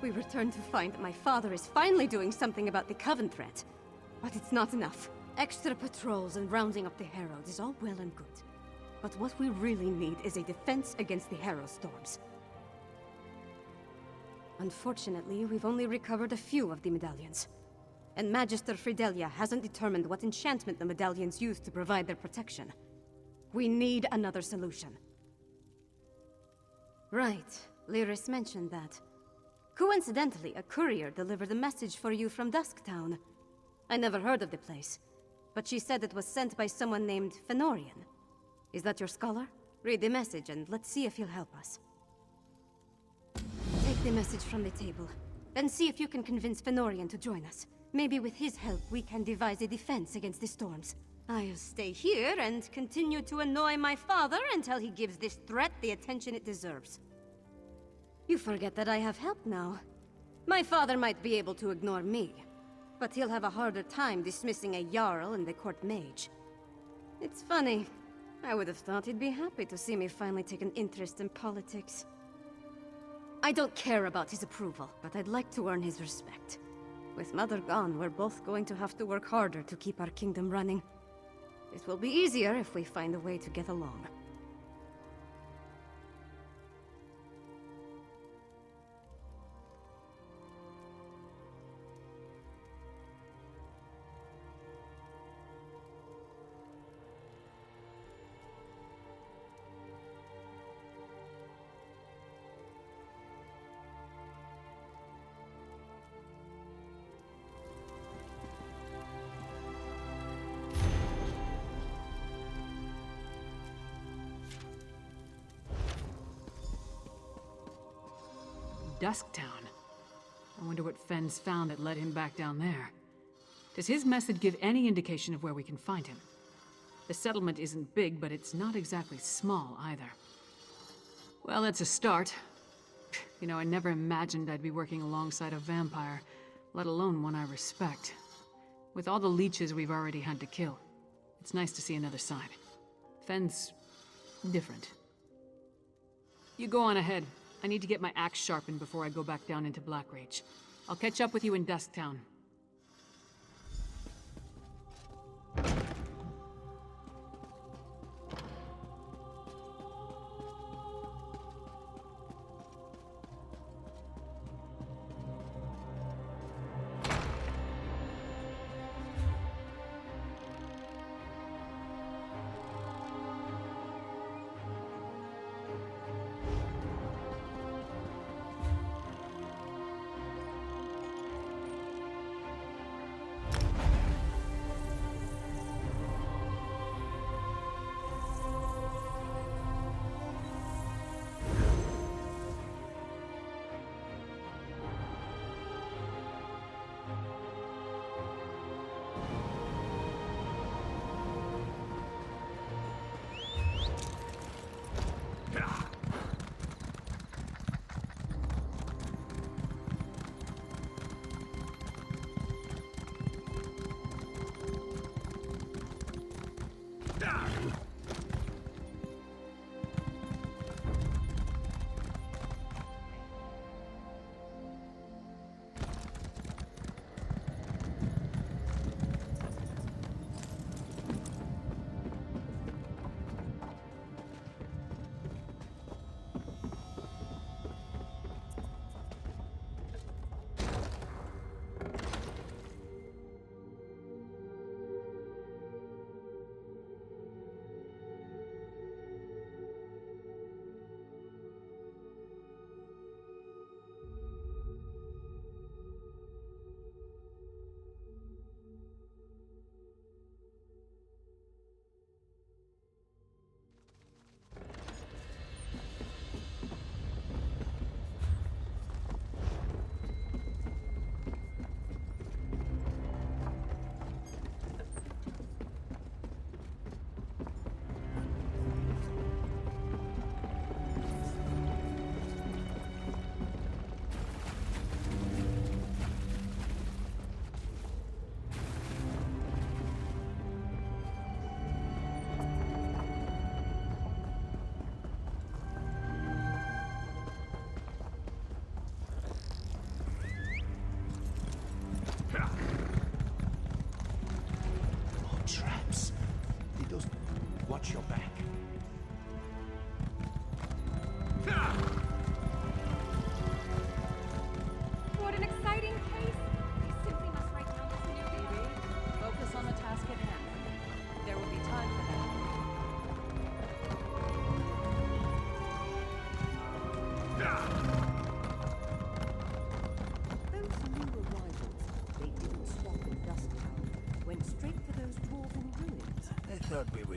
We return to find that my father is finally doing something about the Coven threat. But it's not enough. Extra patrols and rounding up the Herald is all well and good. But what we really need is a defense against the Herald storms. Unfortunately, we've only recovered a few of the medallions. And Magister Fidelia hasn't determined what enchantment the medallions use to provide their protection. We need another solution. Right. Lyris mentioned that. Coincidentally, a courier delivered a message for you from Dusktown. I never heard of the place, but she said it was sent by someone named Fenorian. Is that your scholar? Read the message and let's see if he'll help us. Take the message from the table, then see if you can convince Fenorian to join us. Maybe with his help we can devise a defense against the storms. I'll stay here and continue to annoy my father until he gives this threat the attention it deserves. You forget that I have help now. My father might be able to ignore me, but he'll have a harder time dismissing a Jarl and the court mage. It's funny. I would have thought he'd be happy to see me finally take an interest in politics. I don't care about his approval, but I'd like to earn his respect. With Mother gone, we're both going to have to work harder to keep our kingdom running. It will be easier if we find a way to get along. Dusktown. I wonder what Fenn's found that led him back down there. Does his message give any indication of where we can find him? The settlement isn't big, but it's not exactly small either. Well, that's a start. You know, I never imagined I'd be working alongside a vampire, let alone one I respect. With all the leeches we've already had to kill, it's nice to see another side. Fenn's different. You go on ahead. I need to get my axe sharpened before I go back down into Blackrage. I'll catch up with you in Dusktown.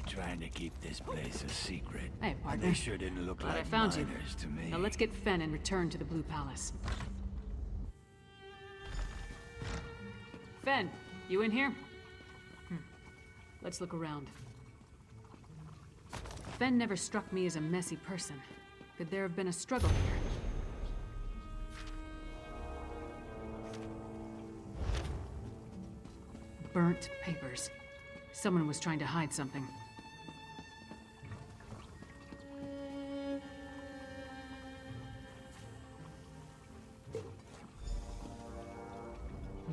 trying to keep this place a secret. Hey, And partner. they sure didn't look Glad like I found you. miners to me. Now let's get Fen and return to the Blue Palace. Fen, you in here? Let's look around. Fen never struck me as a messy person. Could there have been a struggle here? Burnt papers. Someone was trying to hide something.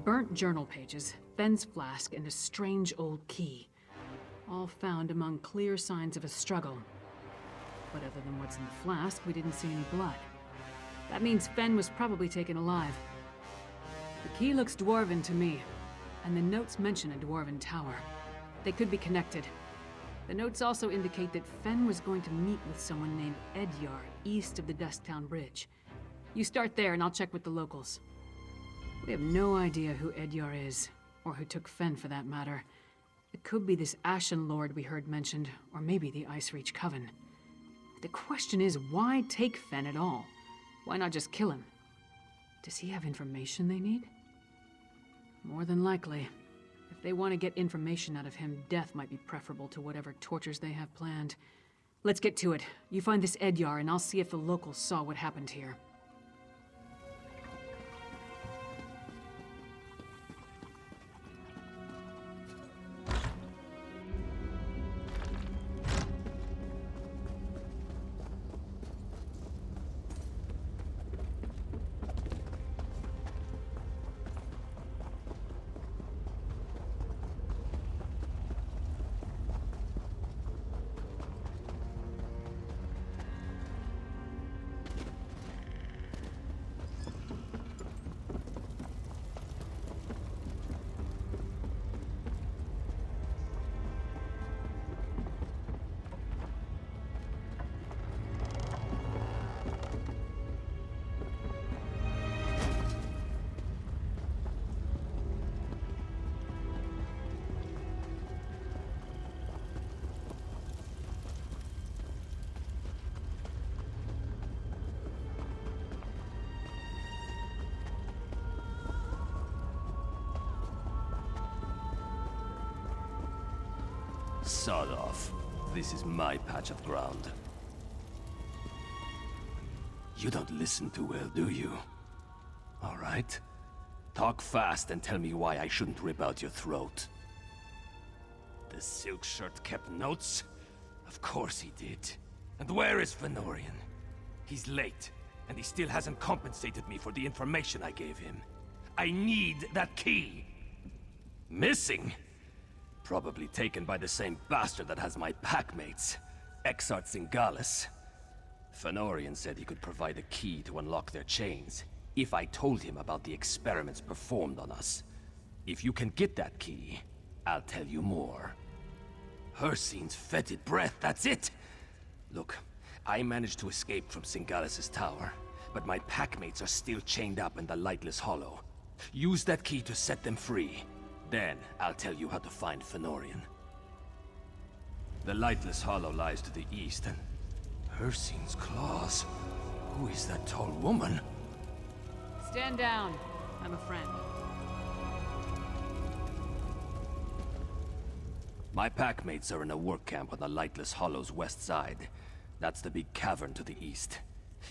Burnt journal pages, Fen's flask, and a strange old key. All found among clear signs of a struggle. But other than what's in the flask, we didn't see any blood. That means Fen was probably taken alive. The key looks dwarven to me, and the notes mention a dwarven tower. They could be connected. The notes also indicate that Fen was going to meet with someone named Edyar east of the Dusktown Bridge. You start there and I'll check with the locals. We have no idea who Edyar is, or who took Fen for that matter. It could be this Ashen Lord we heard mentioned, or maybe the Icereach Coven. The question is, why take Fen at all? Why not just kill him? Does he have information they need? More than likely. If they want to get information out of him, death might be preferable to whatever tortures they have planned. Let's get to it. You find this Edyar, and I'll see if the locals saw what happened here. Sod off. This is my patch of ground. You don't listen too well, do you? All right. Talk fast and tell me why I shouldn't rip out your throat. The silk shirt kept notes? Of course he did. And where is Fenorian? He's late, and he still hasn't compensated me for the information I gave him. I need that key! Missing? Probably taken by the same bastard that has my packmates, Exart Singalis. Fenorian said he could provide a key to unlock their chains, if I told him about the experiments performed on us. If you can get that key, I'll tell you more. Hircine's fetid breath, that's it! Look, I managed to escape from Singalis' tower, but my packmates are still chained up in the Lightless Hollow. Use that key to set them free. Then, I'll tell you how to find Fenorian. The Lightless Hollow lies to the east, and Hircine's claws. Who is that tall woman? Stand down. I'm a friend. My packmates are in a work camp on the Lightless Hollow's west side. That's the big cavern to the east.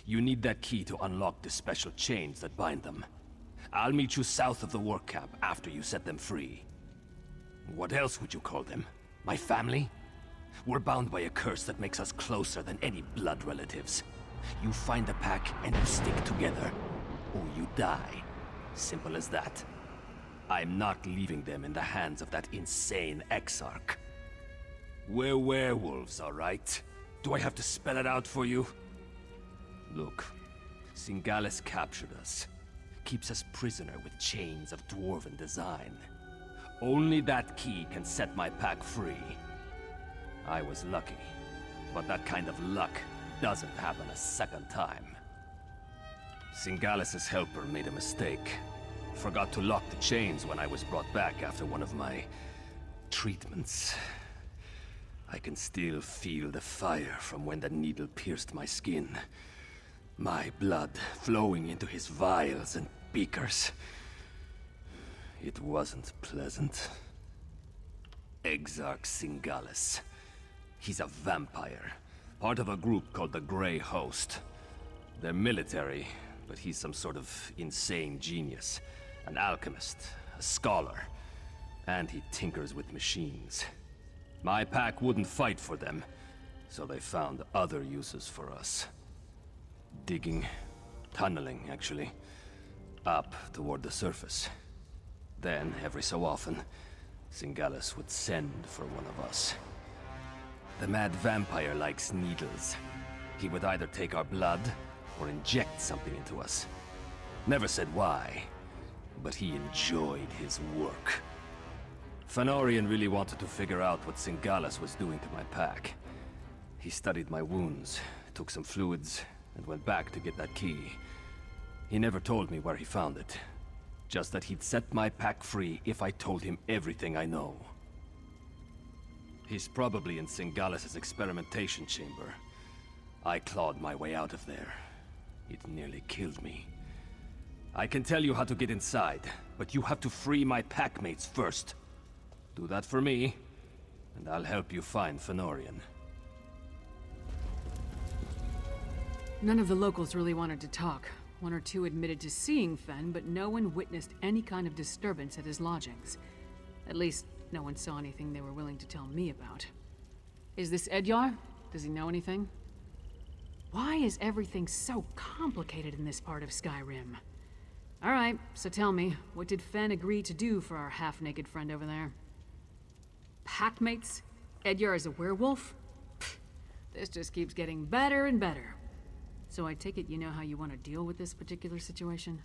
You need that key to unlock the special chains that bind them. I'll meet you south of the work camp after you set them free. What else would you call them? My family? We're bound by a curse that makes us closer than any blood relatives. You find a pack and you stick together, or you die. Simple as that. I'm not leaving them in the hands of that insane Exarch. We're werewolves, all right? Do I have to spell it out for you? Look, Singalis captured us. Keeps us prisoner with chains of dwarven design. Only that key can set my pack free. I was lucky, but that kind of luck doesn't happen a second time. Singalis' helper made a mistake. Forgot to lock the chains when I was brought back after one of my treatments. I can still feel the fire from when the needle pierced my skin. My blood flowing into his vials and beakers. It wasn't pleasant. Exarch Singalis. He's a vampire, part of a group called the Grey Host. They're military, but he's some sort of insane genius. An alchemist, a scholar, and he tinkers with machines. My pack wouldn't fight for them, so they found other uses for us. Digging, tunneling, actually, up toward the surface. Then, every so often, Singalis would send for one of us. The mad vampire likes needles. He would either take our blood, or inject something into us. Never said why, but he enjoyed his work. Fenorian really wanted to figure out what Singalis was doing to my pack. He studied my wounds, took some fluids, and went back to get that key. He never told me where he found it. Just that he'd set my pack free if I told him everything I know. He's probably in Singalis' experimentation chamber. I clawed my way out of there. It nearly killed me. I can tell you how to get inside, but you have to free my packmates first. Do that for me, and I'll help you find Fenorian. None of the locals really wanted to talk. One or two admitted to seeing Fen, but no one witnessed any kind of disturbance at his lodgings. At least, no one saw anything they were willing to tell me about. Is this Edyar? Does he know anything? Why is everything so complicated in this part of Skyrim? Alright, so tell me, what did Fen agree to do for our half-naked friend over there? Packmates? Edyar is a werewolf? Pfft, this just keeps getting better and better. So I take it you know how you want to deal with this particular situation?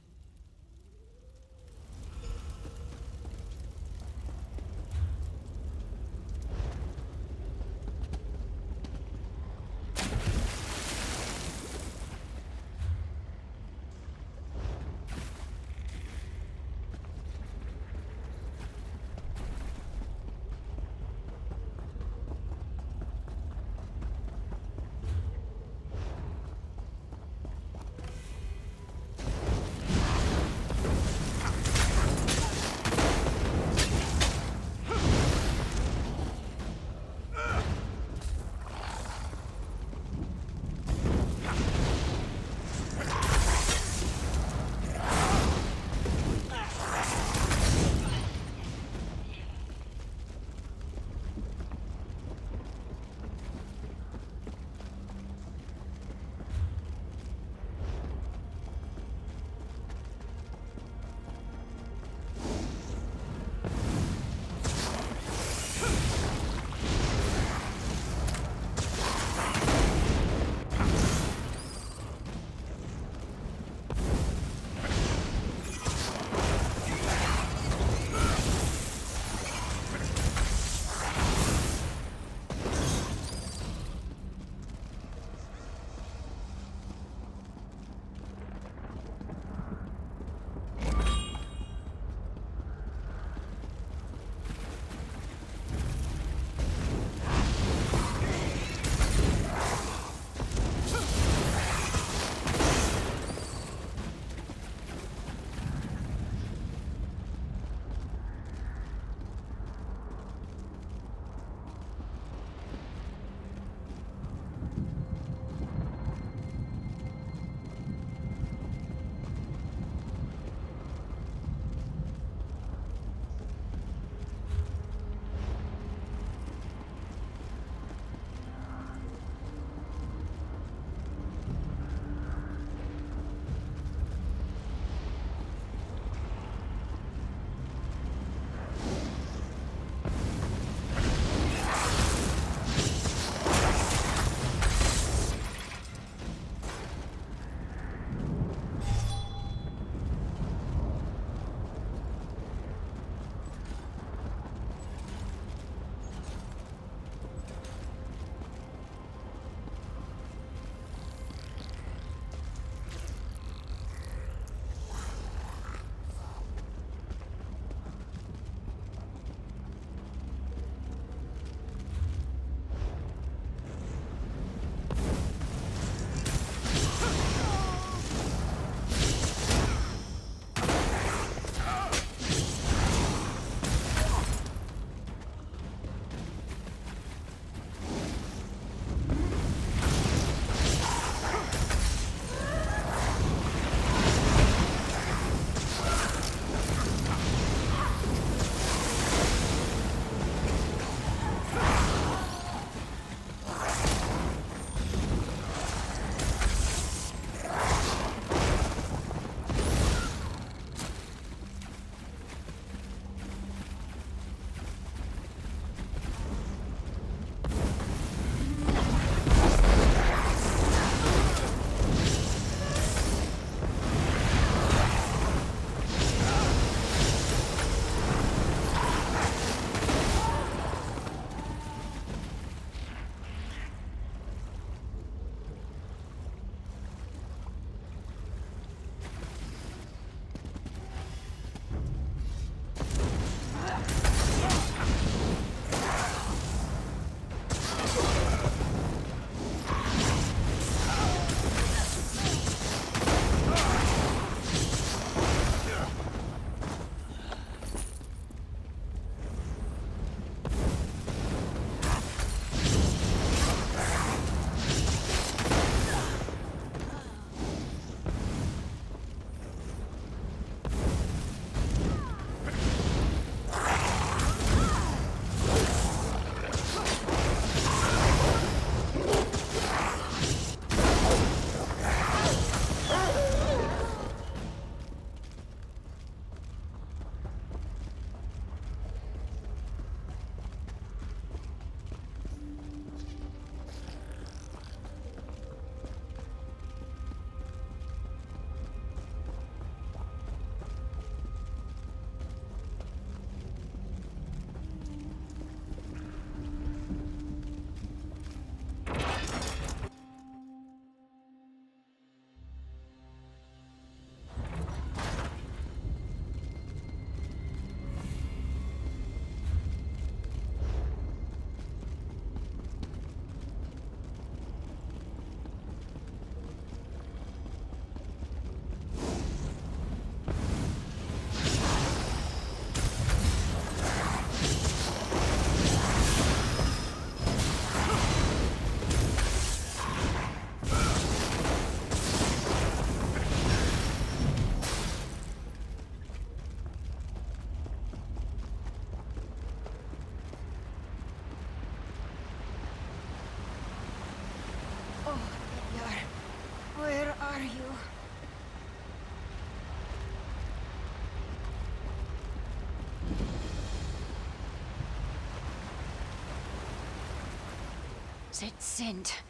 That scent.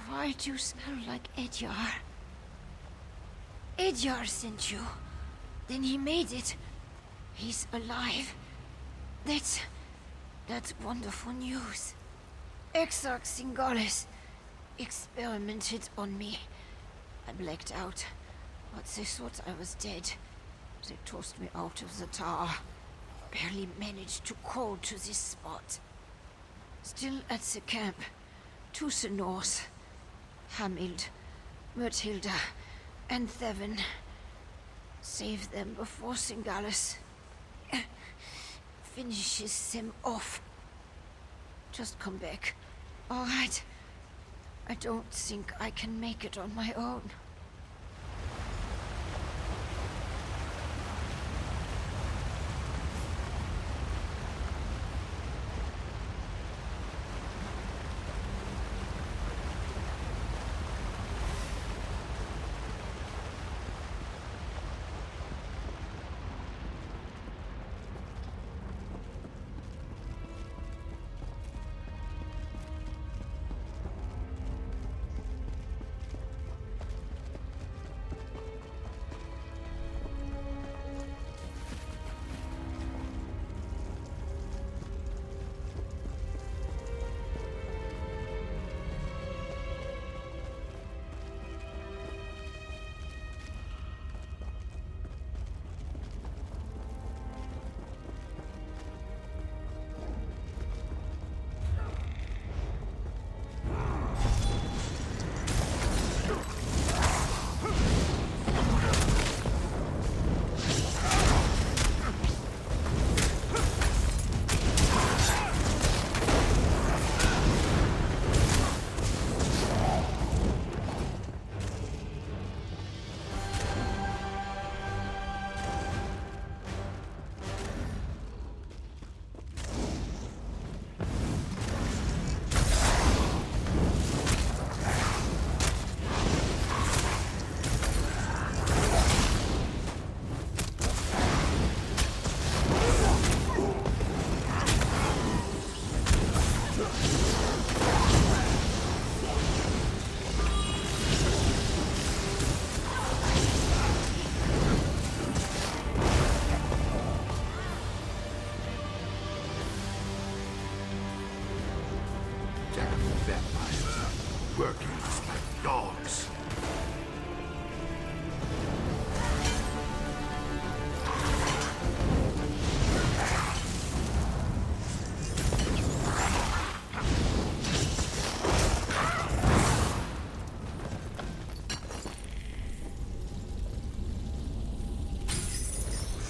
Why do you smell like Edyar? Edyar sent you. Then he made it. He's alive. That's wonderful news. Exarch Singalis experimented on me. I blacked out, but they thought I was dead. They tossed me out of the tower. Barely managed to crawl to this spot. Still at the camp, to the north. Hamild, Myrtilda, and Thevin. Save them before Singalis finishes them off. Just come back, all right? I don't think I can make it on my own.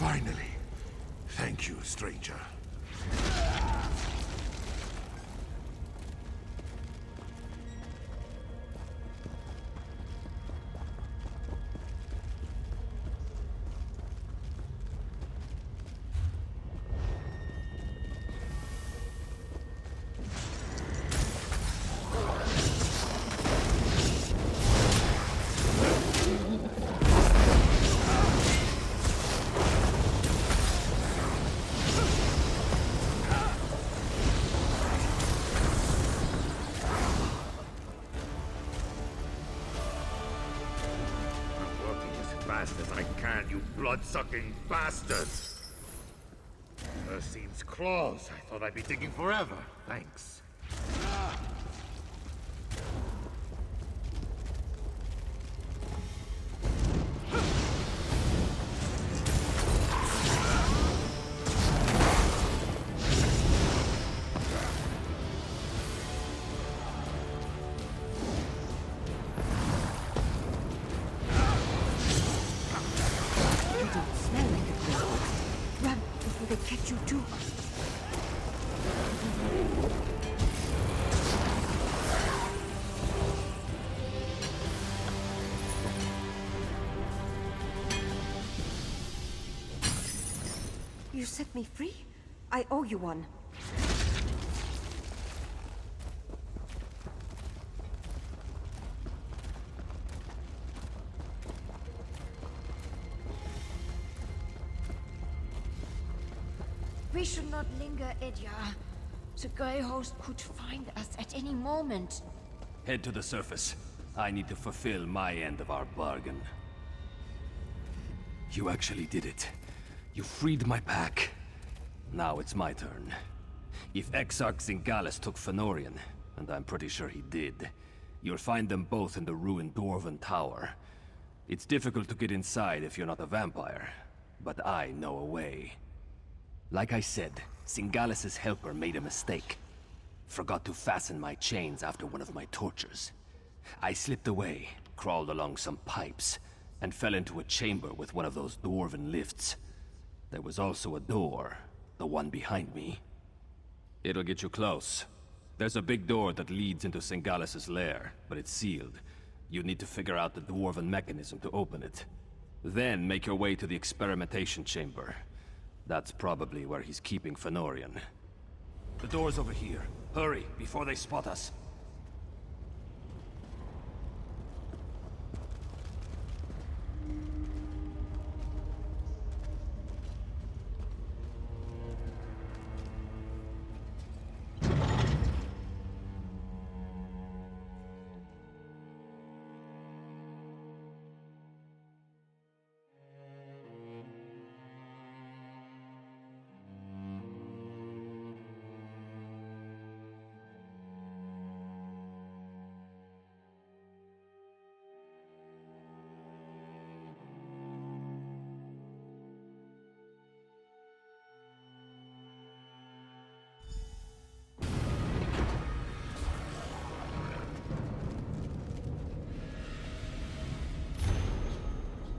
Finally. Thank you, stranger. Fast as I can, you blood-sucking bastards! Ursine's claws. I thought I'd be digging forever. Thanks. Catch you too. You set me free? I owe you one. We should not linger, Edyar. The Grey Host could find us at any moment. Head to the surface. I need to fulfill my end of our bargain. You actually did it. You freed my pack. Now it's my turn. If Exarch Zingalis took Fënorian, and I'm pretty sure he did, you'll find them both in the ruined Dwarven Tower. It's difficult to get inside if you're not a vampire, but I know a way. Like I said, Zingalis' helper made a mistake. Forgot to fasten my chains after one of my tortures. I slipped away, crawled along some pipes, and fell into a chamber with one of those Dwarven lifts. There was also a door, the one behind me. It'll get you close. There's a big door that leads into Zingalis' lair, but it's sealed. You need to figure out the Dwarven mechanism to open it. Then make your way to the experimentation chamber. That's probably where he's keeping Fënorian. The door's over here. Hurry, before they spot us.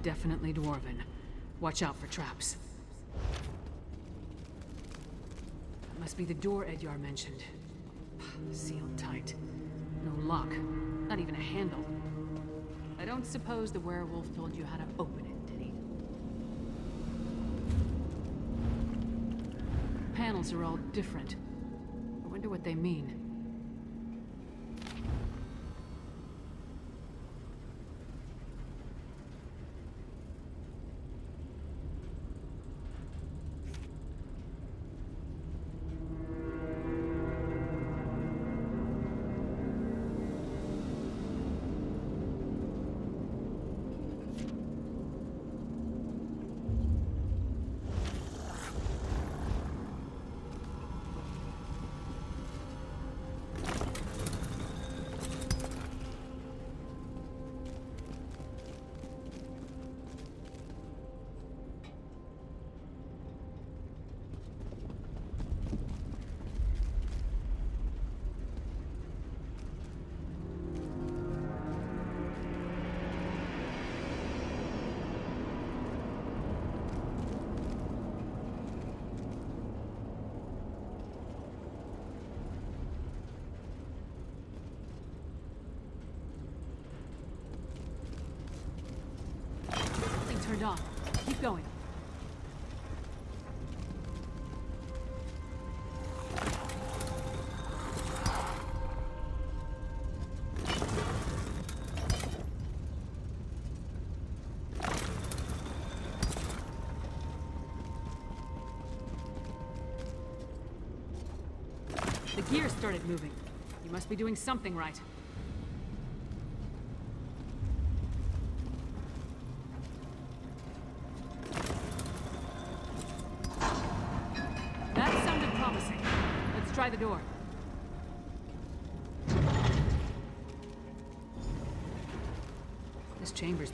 Definitely Dwarven. Watch out for traps. That must be the door Edyar mentioned. Sealed tight. No lock. Not even a handle. I don't suppose the werewolf told you how to open it, did he? Panels are all different. I wonder what they mean. Turned on. Keep going. The gear started moving. You must be doing something right. Try the door. This chamber's...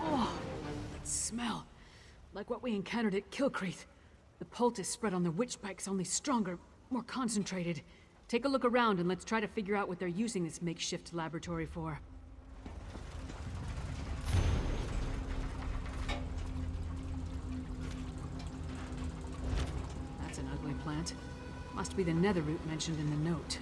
Oh, that smell. Like what we encountered at Kilcreath. The poultice spread on the witch spike's only stronger, more concentrated. Take a look around and let's try to figure out what they're using this makeshift laboratory for. That's an ugly plant. Must be the netherroot mentioned in the note.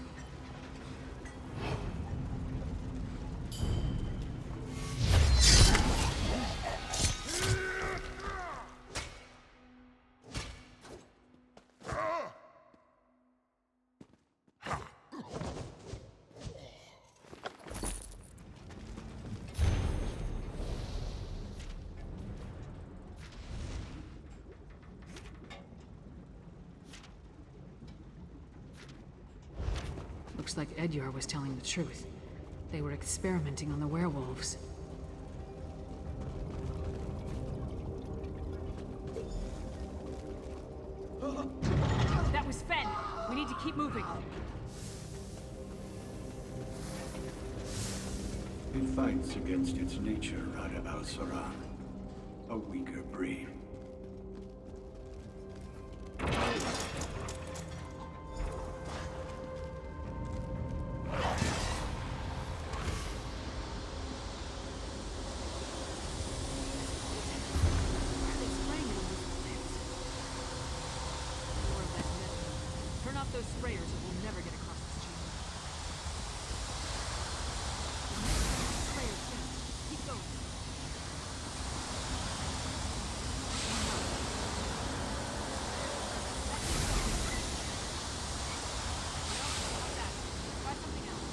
Looks like Edyar was telling the truth. They were experimenting on the werewolves. That was Fen! We need to keep moving. It fights against its nature, Rada al-Saran. A weaker breed. Turn off those sprayers or we'll never get across this chamber. Sprayers fast. Keep going. Try something else.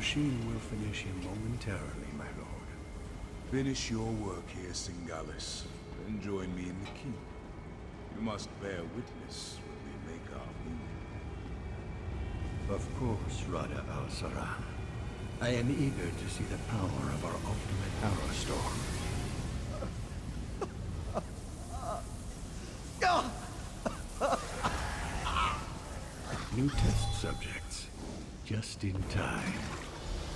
machine will finish him momentarily, my lord. Finish your work here, Singalis, and join me in the keep. You must bear witness when we make our move. Of course, Rada al-Saran. I am eager to see the power of our ultimate arrow storm. New test subjects. Just in time.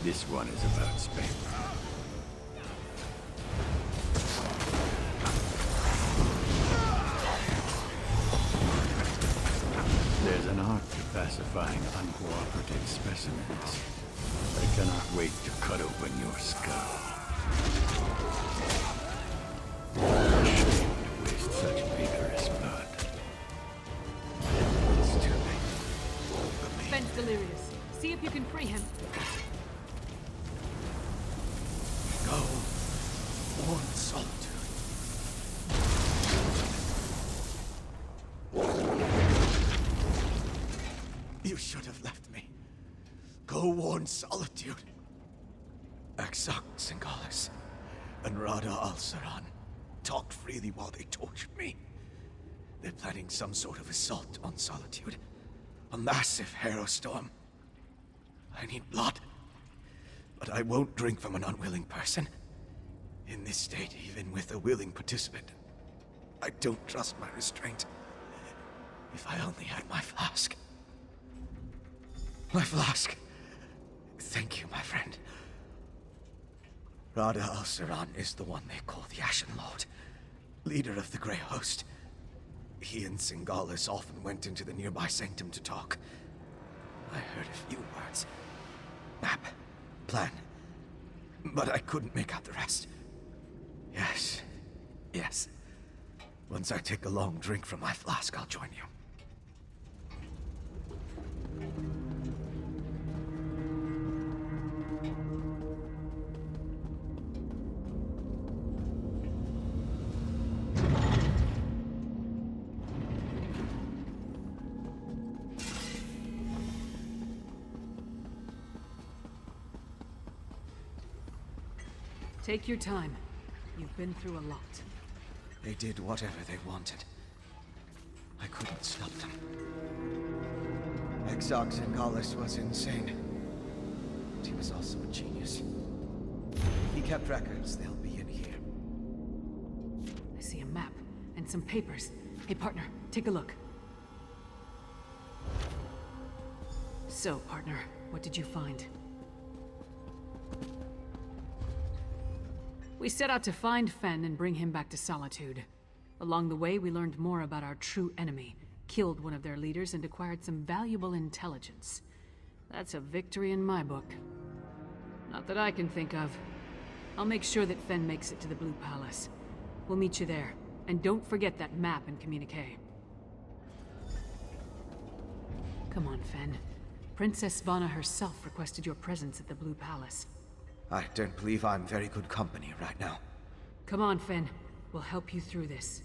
This one is about spent. There's an art to pacifying uncooperative specimens. I cannot wait to cut open your skull. Shame to waste such vigorous blood. It's too late. Fenn's delirious. See if you can free him. Go. Warn solitude. You should have left me. Go warn solitude. Aksak Singalis and Rada al-Saran talked freely while they tortured me. They're planning some sort of assault on solitude. A massive hero storm. I need blood. But I won't drink from an unwilling person. In this state, even with a willing participant, I don't trust my restraint. If I only had my flask. My flask. Thank you, my friend. Rada al-Saran is the one they call the Ashen Lord, leader of the Grey Host. He and Singalis often went into the nearby sanctum to talk. I heard a few words. Map. Plan. But I couldn't make out the rest. Yes. Yes. Once I take a long drink from my flask, I'll join you. Take your time. You've been through a lot. They did whatever they wanted. I couldn't stop them. Exarch Singalis was insane. But he was also a genius. He kept records. They'll be in here. I see a map and some papers. Hey, partner, take a look. So, partner, what did you find? We set out to find Fenn and bring him back to Solitude. Along the way, we learned more about our true enemy, killed one of their leaders, and acquired some valuable intelligence. That's a victory in my book. Not that I can think of. I'll make sure that Fenn makes it to the Blue Palace. We'll meet you there. And don't forget that map and communique. Come on, Fenn. Princess Svana herself requested your presence at the Blue Palace. I don't believe I'm very good company right now. Come on, Fenn. We'll help you through this.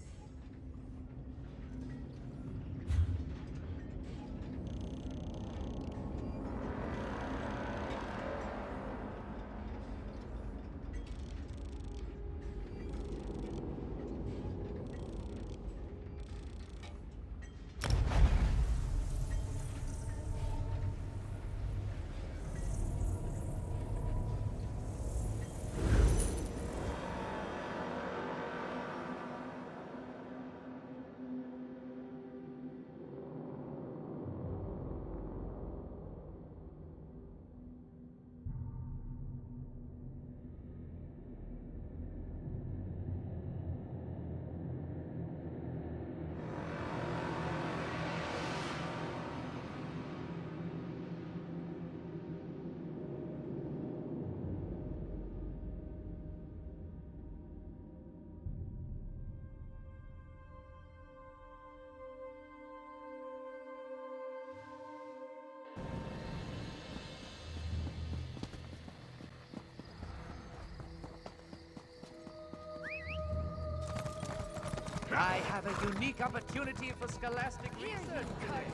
I have a unique opportunity for scholastic research today.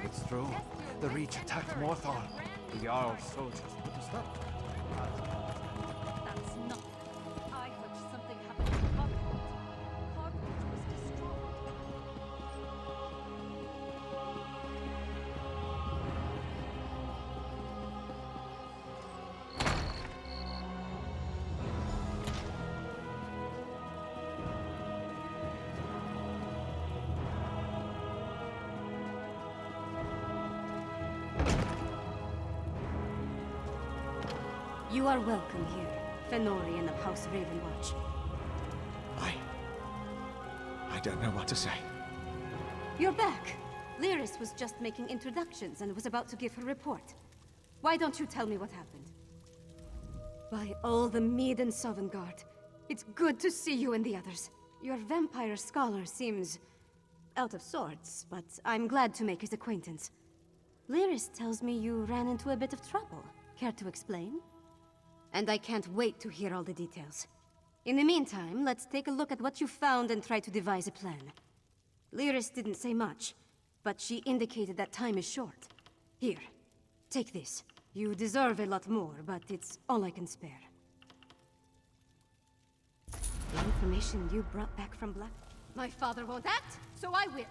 It's true. The Reach attacked Morthal. The Jarl's soldiers put us up. That's not. I heard something happened to Carthage. Carthage was destroyed. You are welcome here, Fenorian of House Ravenwatch. I don't know what to say. You're back! Lyris was just making introductions and was about to give her report. Why don't you tell me what happened? By all the Mead and Sovngarde, it's good to see you and the others. Your vampire scholar seems out of sorts, but I'm glad to make his acquaintance. Lyris tells me you ran into a bit of trouble. Care to explain? And I can't wait to hear all the details. In the meantime, let's take a look at what you found and try to devise a plan. Lyris didn't say much, but she indicated that time is short. Here, take this. You deserve a lot more, but it's all I can spare. The information you brought back from Black... My father won't act, so I will.